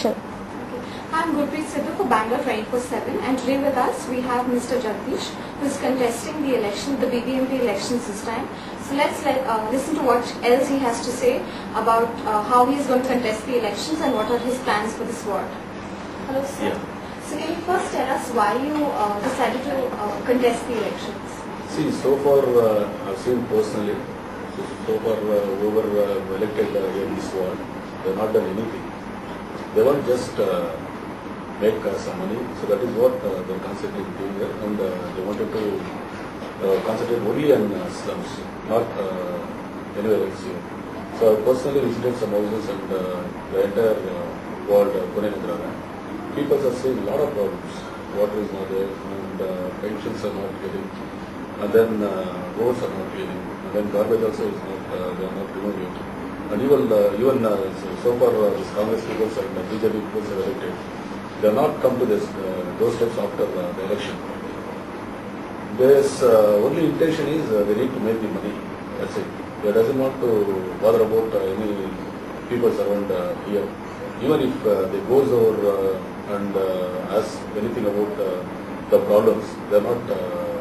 election. I'm Gurpreet Sidhu for Bangalore 24/7, and today with us we have Mr. Jagdish, who is contesting the election, the BBMP elections this time. So let's listen to what else he has to say about how he is going to contest the elections and what are his plans for this ward. Hello, sir. Yeah. So can you first tell us why you decided to contest the elections? See, so far I've seen personally, so far whoever elected in this ward, they have not done anything. They want just make some money, so that is what they're concentrating doing there, and they wanted to concentrate only on slums, not anywhere else here. So I personally visited some houses and the entire ward, Pune Nagarana. People are seeing a lot of problems. Water is not there, and pensions are not getting, and then roads are not getting, and then garbage also is not, they are not removing it. And even so far this Congress people and BJP people are elected, they have not come to this doorsteps after the election. Their only intention is they need to make the money. That's it. They doesn't want to bother about any people around here. Even if they goes over and ask anything about the problems, they are not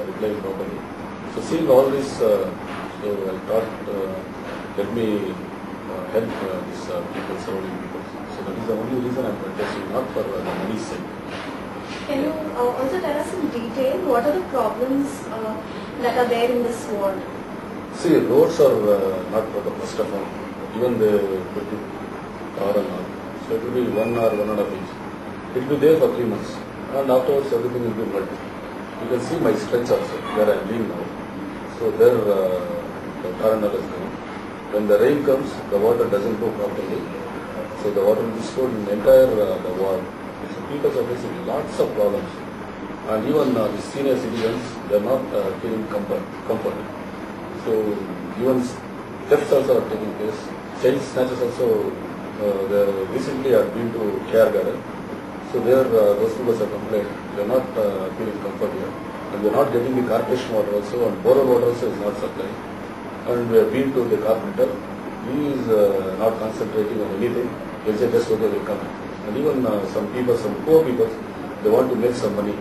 replying properly. So seeing all this, so I thought let me help these people, surrounding people. So that is the only reason I am contesting, not for the money's sake. Can you also tell us in detail what are the problems that are there in this ward? See, roads are not proper, first of all. Even they put it tar and all. So it will be 1 or 1.5 inch. It will be there for 3 months. And afterwards everything will be mud. You can see my stretch also, where I am living now. So there the tar and all is going. When the rain comes, the water doesn't go properly. So the water will be stored in the entire the wall. So people are facing lots of problems. And even the senior citizens, they are not feeling comfort. So even thefts also are taking place. Child snatches also, recently I have been to Care Garden. So there those people are complained. They are not feeling comfort here. And they are not getting the corporation water also, and borehole water also is not supplying. And we have been to the carpenter. He is not concentrating on anything. They say just okay, will come. And even some people, some poor people, they want to make some money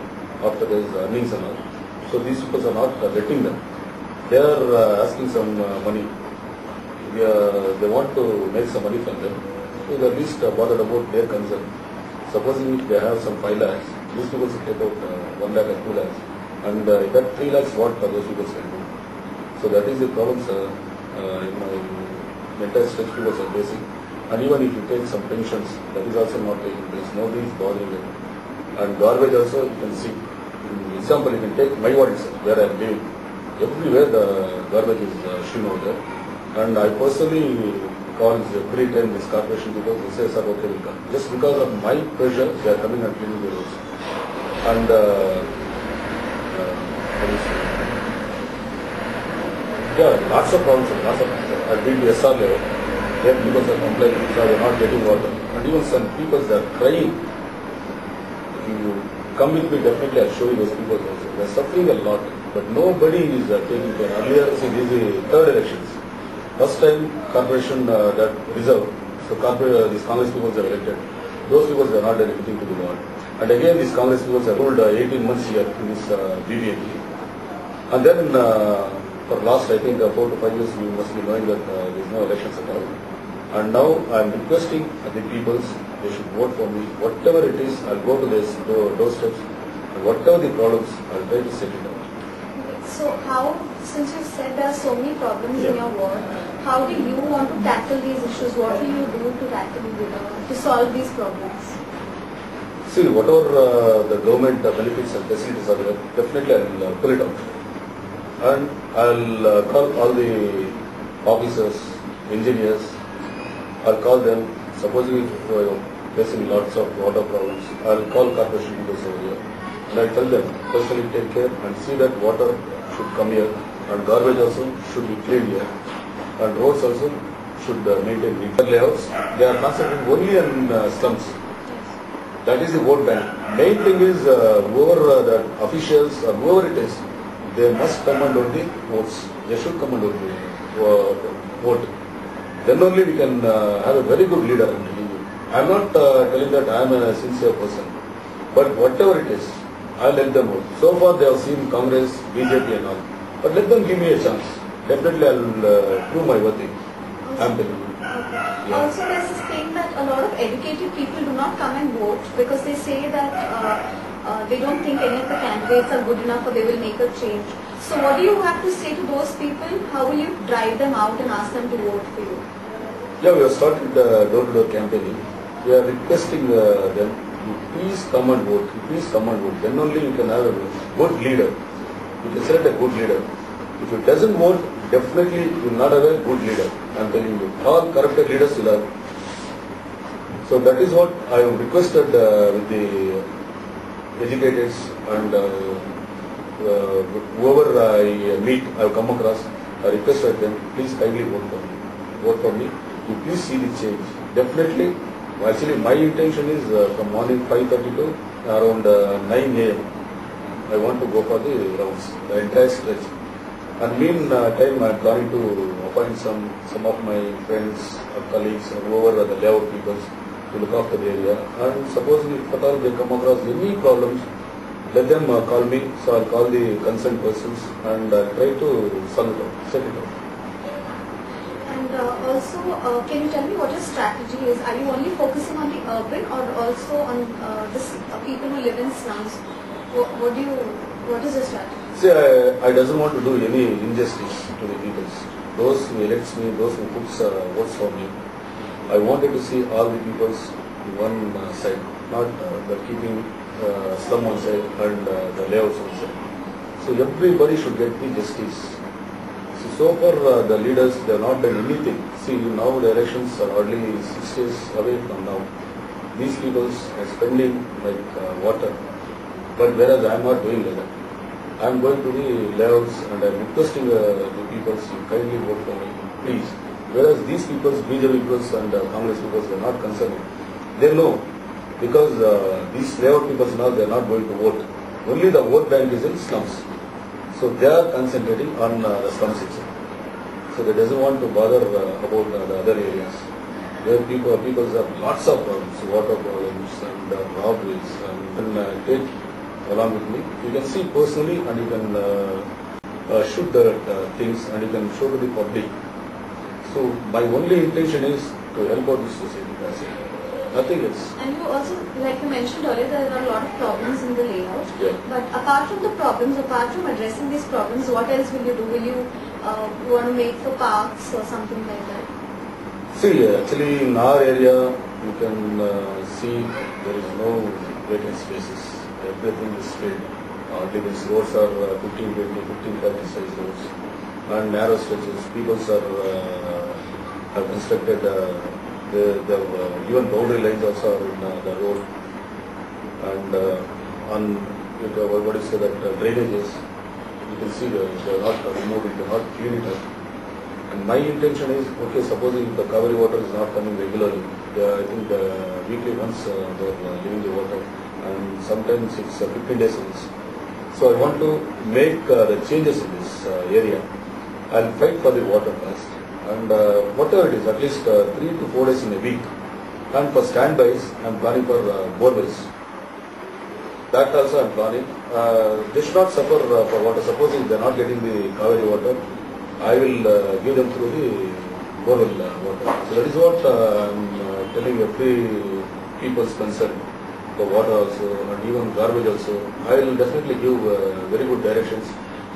after their earnings and all. So these people are not letting them. They are asking some money. They want to make some money from them. So they are at least bothered about their concern. Supposing if they have some 5 lakhs, these people should take out 1 lakh or 2 lakhs. And that 3 lakhs, what those people can do? So that is the problem, sir, in my mental stretch people are facing. And even if you take some pensions, that is also not taking place. Nobody is bothering it. And garbage also, you can see. For example, you can take my ward itself, where I am living. Everywhere the garbage is strewn out there. And I personally call every time this corporation because they say, sir, okay, will come. Just because of my pressure, they are coming and cleaning the roads. And yeah, lots of problems. I've been to SR level. There people are complaining because they are not getting water. And even some people are crying. If you come with me, definitely I'll show you those people also. They are suffering a lot. But nobody is taking care. Earlier, see, this is the third elections. First time corporation that reserved. So these Congress people are elected. Those people are not doing anything to the ward. And again, these Congress people are ruled 18 months here in this BBMP. And then for last, I think, 4 to 5 years, you must be knowing that there is no elections at all. And now I am requesting the peoples, they should vote for me. Whatever it is, I'll go to this doorsteps, and whatever the problems, I'll try to set it out. So how, since you said there are so many problems in your ward, how do you want to tackle these issues? What will you do to solve these problems? See, whatever the government benefits and facilities are there, definitely I'll pull it out. And I'll call all the officers, engineers, I'll call them. Supposing if facing lots of water problems, I'll call corporation people over here. And I'll tell them, personally take care and see that water should come here, and garbage also should be cleaned here, and roads also should maintain neat layouts. They are concentrating only on slums. That is the vote bank. Main thing is whoever the officials or whoever it is, they must come and vote the votes. They should come and vote. Then only we can have a very good leader. I'm not telling that I'm a sincere person, but whatever it is, I'll let them out. So far they have seen Congress, BJP and all, but let them give me a chance. Definitely I'll prove my worth. I'm telling you. Okay. Yeah. Also, there's this thing that a lot of educated people do not come and vote because they say that they don't think any of the candidates are good enough or they will make a change. So what do you have to say to those people? How will you drive them out and ask them to vote for you? Yeah, we have started door-to-door campaigning. We are requesting them to please come and vote. Please come and vote. Then only you can have a good leader. You can select a good leader. If it doesn't vote, definitely you will not have a good leader. I am telling you. All corrupted leaders will have. So that is what I have requested with the educators and whoever I meet, I have come across. I requested them, please kindly vote for me. Vote for me. You please see the change. Definitely. Actually, my intention is from morning 5:30 to around 9 a.m. I want to go for the rounds, the entire stretch. And meantime, I am planning to appoint some of my friends or colleagues or whoever are the layout people to look after the area. And supposing if at all they come across any problems, let them call me. So I'll call the concerned persons and I'll try to solve it out, set it out. And also, can you tell me what your strategy is? Are you only focusing on the urban or also on this people who live in slums? What is your strategy? See, I doesn't want to do any injustice to the people. Those who elects me, those who puts votes for me, I wanted to see all the peoples in one side, not the keeping slum one side and the layouts one side. So everybody should get the justice. So far the leaders, they have not done anything. See, now the elections are hardly 6 days away from now. These people are spending like water. But whereas I am not doing like that. I am going to the layouts and I am requesting the people to kindly vote for me, please. Whereas these people, BJP people and Congress people, they are not concerned. They know because these layout people now they are not going to vote. Only the vote bank is in slums. So they are concentrating on the slums itself. So they doesn't want to bother about the other areas. Where people have lots of problems, water problems and robberies, and take along with me. You can see personally and you can shoot the things and you can show to the public. So my only intention is to help out this society. That's it. Nothing else. And you also, like you mentioned earlier, there are a lot of problems in the layout. Yeah. But apart from the problems, apart from addressing these problems, what else will you do? Will you want to make for parks or something like that? See, actually in our area, you can see there is no vacant spaces. Everything is filled. These roads are 15, 20, 15, 30 size roads and narrow stretches. People have constructed even boundary lines also are in the road and on what is that drainages. You can see they are not removed, they are not cleaned it up. And my intention is, okay, supposing if the Kaveri water is not coming regularly, I think weekly once they are giving the water. And sometimes it's 15 days once. So I want to make the changes in this area. I'll fight for the water first. And whatever it is, at least 3 to 4 days in a week. And for standbys, I'm planning for borewells. That also I'm planning. They should not suffer for water. Supposing they're not getting the Kaveri water, I will give them through the borewell water. So that is what I'm telling every people's concern. For water also and even garbage also. I will definitely give very good directions.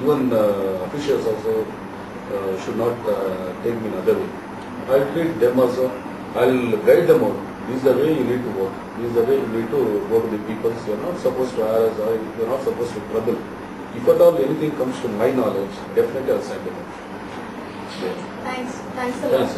Even officials also should not take me another way. I will treat them also. I will guide them out. This is the way you need to work. This is the way you need to go to the people. You are not supposed to harass or you are not supposed to trouble. If at all anything comes to my knowledge, definitely I will send them out. Thanks a lot.